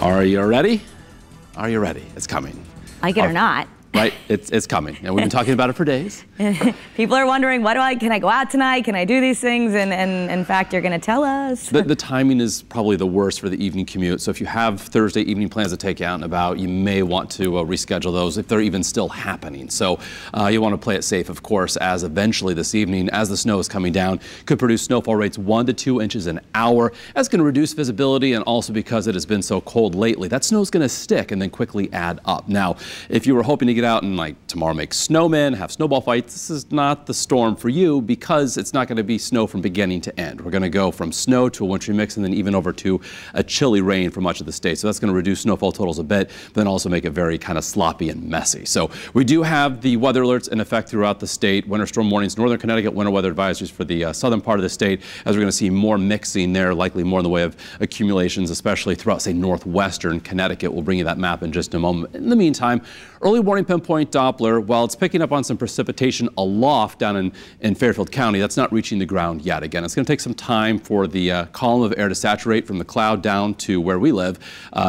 Are you ready? Are you ready? It's coming. Like it or not. Right, it's coming, and we've been talking about it for days. People are wondering, can I go out tonight? Can I do these things? And in fact, you're going to tell us. The timing is probably the worst for the evening commute. So if you have Thursday evening plans to take out and about, you may want to reschedule those if they're even still happening. So you want to play it safe, of course, as eventually this evening, as the snow is coming down, could produce snowfall rates 1 to 2 inches an hour. That's going to reduce visibility, and also because it has been so cold lately, that snow is going to stick and then quickly add up. Now, if you were hoping to get out and like tomorrow make snowmen, have snowball fights, this is not the storm for you, because it's not going to be snow from beginning to end. We're going to go from snow to a wintry mix and then even over to a chilly rain for much of the state. So that's going to reduce snowfall totals a bit, but then also make it very kind of sloppy and messy. So we do have the weather alerts in effect throughout the state. Winter storm warnings, northern Connecticut, winter weather advisories for the southern part of the state, as we're going to see more mixing there, likely more in the way of accumulations, especially throughout, say, northwestern Connecticut. We'll bring you that map in just a moment. In the meantime, early warning pinpoint Doppler, while it's picking up on some precipitation aloft down in Fairfield County, that's not reaching the ground yet. Again, it's going to take some time for the column of air to saturate from the cloud down to where we live,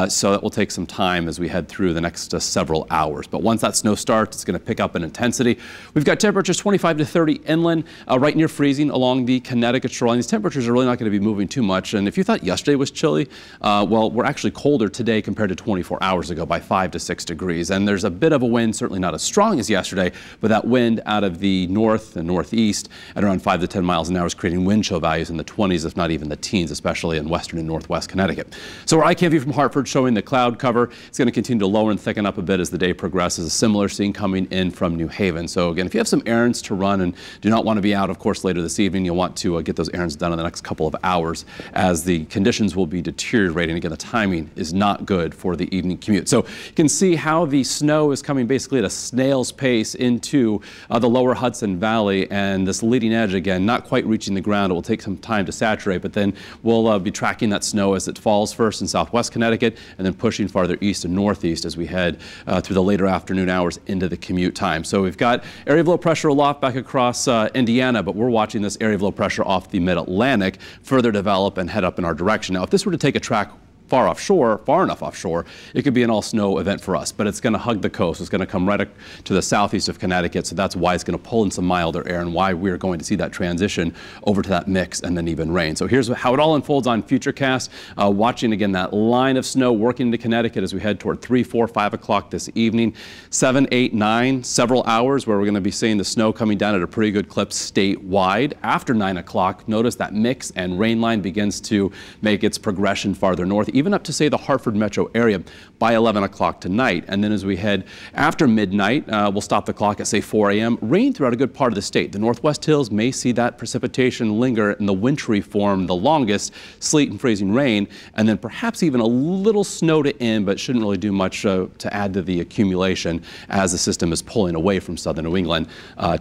so that will take some time as we head through the next several hours. But once that snow starts, it's going to pick up in intensity. We've got temperatures 25 to 30 inland, right near freezing along the Connecticut shoreline. These temperatures are really not going to be moving too much, and if you thought yesterday was chilly, well, we're actually colder today compared to 24 hours ago by 5 to 6 degrees, and there's a bit of a wind, certainly not as strong as yesterday, but that wind out of the north and northeast at around 5 to 10 miles an hour is creating wind chill values in the 20s, if not even the teens, especially in western and northwest Connecticut. So our iCam view from Hartford showing the cloud cover. It's going to continue to lower and thicken up a bit as the day progresses. A similar scene coming in from New Haven. So again, if you have some errands to run and do not want to be out, of course, later this evening, you'll want to get those errands done in the next couple of hours, as the conditions will be deteriorating. Again, the timing is not good for the evening commute. So you can see how the snow is coming basically at a snail's pace into the lower Hudson Valley, and this leading edge, again, not quite reaching the ground. It will take some time to saturate, but then we'll be tracking that snow as it falls first in southwest Connecticut and then pushing farther east and northeast as we head through the later afternoon hours into the commute time. So we've got area of low pressure aloft back across Indiana, but we're watching this area of low pressure off the mid-Atlantic further develop and head up in our direction. Now, if this were to take a track far offshore, far enough offshore, it could be an all-snow event for us, but it's going to hug the coast. It's going to come right to the southeast of Connecticut, so that's why it's going to pull in some milder air and why we're going to see that transition over to that mix and then even rain. So here's how it all unfolds on Futurecast. Watching, again, that line of snow working into Connecticut as we head toward 3, 4, 5 o'clock this evening. 7, 8, 9, several hours where we're going to be seeing the snow coming down at a pretty good clip statewide. After 9 o'clock, notice that mix and rain line begins to make its progression farther north, even up to, say, the Hartford metro area by 11 o'clock tonight. And then as we head after midnight, we'll stop the clock at, say, 4 a.m. Rain throughout a good part of the state. The Northwest Hills may see that precipitation linger in the wintry form the longest, sleet and freezing rain, and then perhaps even a little snow to end, but shouldn't really do much to add to the accumulation as the system is pulling away from southern New England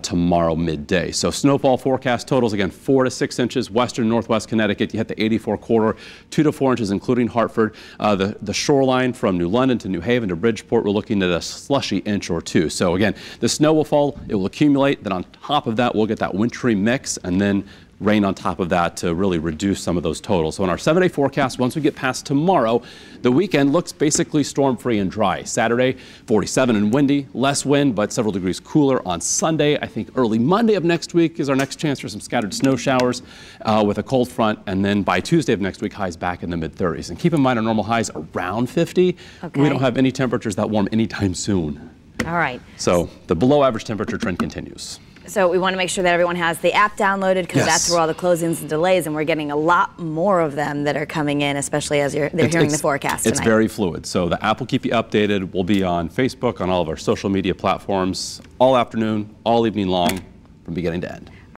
tomorrow midday. So snowfall forecast totals, again, 4 to 6 inches, western and northwest Connecticut. You hit the 84 corridor, 2 to 4 inches, including Hartford. The shoreline from New London to New Haven to Bridgeport, we're looking at a slushy inch or two. So again, the snow will fall, it will accumulate, then on top of that we'll get that wintry mix and then rain on top of that to really reduce some of those totals. So in our 7-day forecast, once we get past tomorrow, the weekend looks basically storm-free and dry. Saturday, 47 and windy, less wind, but several degrees cooler on Sunday. I think early Monday of next week is our next chance for some scattered snow showers with a cold front, and then by Tuesday of next week, highs back in the mid-30s. And keep in mind, our normal highs around 50. Okay. We don't have any temperatures that warm anytime soon. All right. So the below average temperature trend continues. So we want to make sure that everyone has the app downloaded, because that's where all the closings and delays, and we're getting a lot more of them that are coming in, especially as they're hearing the forecast tonight. It's very fluid. So the app will keep you updated. We'll be on Facebook, on all of our social media platforms, all afternoon, all evening long, from beginning to end.